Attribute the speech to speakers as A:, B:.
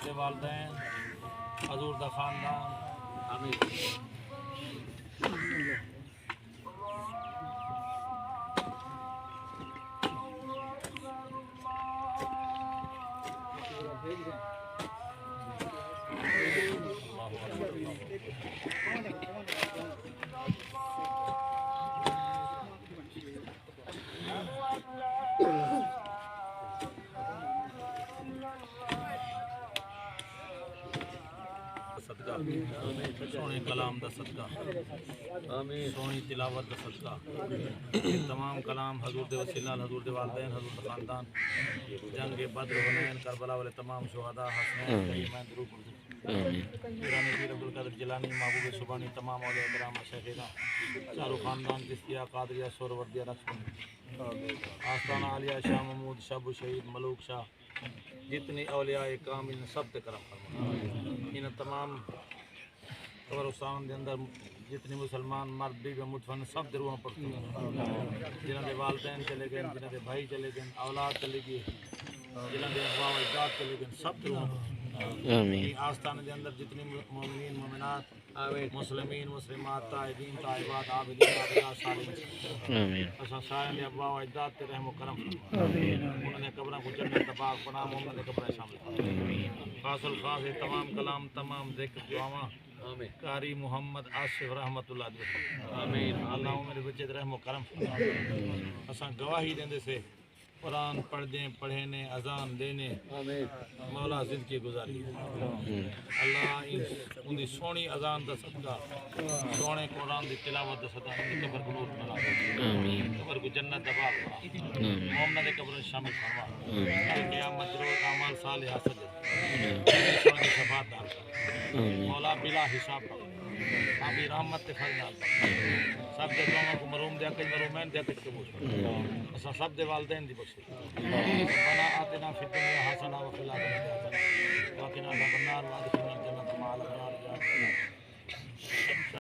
A: دے والدین حضور دا خاندان آمین صدقہ سونے کلام دا صدقہ آمین سونی تلاوت دا صدقہ تمام کلام حضور دے وسیلہ حضور دے والدین حضور دے خاندان جنگ بدر حنین کربلا والے تمام شہداء حسنین کریمین درود پیرانی پیر عبدالقادر جیلانی محبوب سبحانی تمام اولیاء کرام مشایخ چاروں خاندان کشتیہ قادریہ سہروردیہ نقشبندی آستانہ عالیہ شاہ محمود شب شہید ملوک شاہ جتنی اولیاء کامل سب تے کرم فرما ان تمام قبرستان دے اندر جتنی مسلمان مرد بیوی مدفن سب دے روحاں پر جنہاں دے والدین چلے گئے جنہاں دے بھائی چلے گئے اولاد چلے گئی جنہاں دے ابا و اجداد چلے گئے سب دے روحاں پر آمین آستان دے اندر جتنی مومنین مومنات مسلمین مسلمات تائبین تائبات عابدین عابدات صالحین آمین اساں سارے دے ابا و اجداد تے رحم و کرم آمین انہاں نے قبراں کو جنت پاک بنا مومن دے قبریں شامل آمین خاص الخاص تمام کلام تمام ذکر دعاواں آمین قاری محمد آصف رحمت اللہ علیہ آمین اللہ میرے بچے رحم و کرم اساں گواہی دیندے سے قرآن پڑھنے پڑھنے اذان دینے مولا زندگی گزاری اللہ ان دی سونی اذان دا صدقہ سونے قرآن دی تلاوت دا صدقہ ان دی قبر کو نور بنا قبر کو جنت دا باغ بنا مومن دے قبر شامل فرما قیامت روز اعمال صالحہ سجد سونے شفاعت دار مولا بلا حساب آبی رحمت تے فرزاد سب دے دعاؤں کو مروم دے اکل مرومین دے اکل قبول اسا سب دے والدین دی بخشی ربنا آتنا فی الدنیا حسنہ وفی الآخرۃ حسنہ وقنا عذاب النار وادخلنا الجنۃ مع الابرار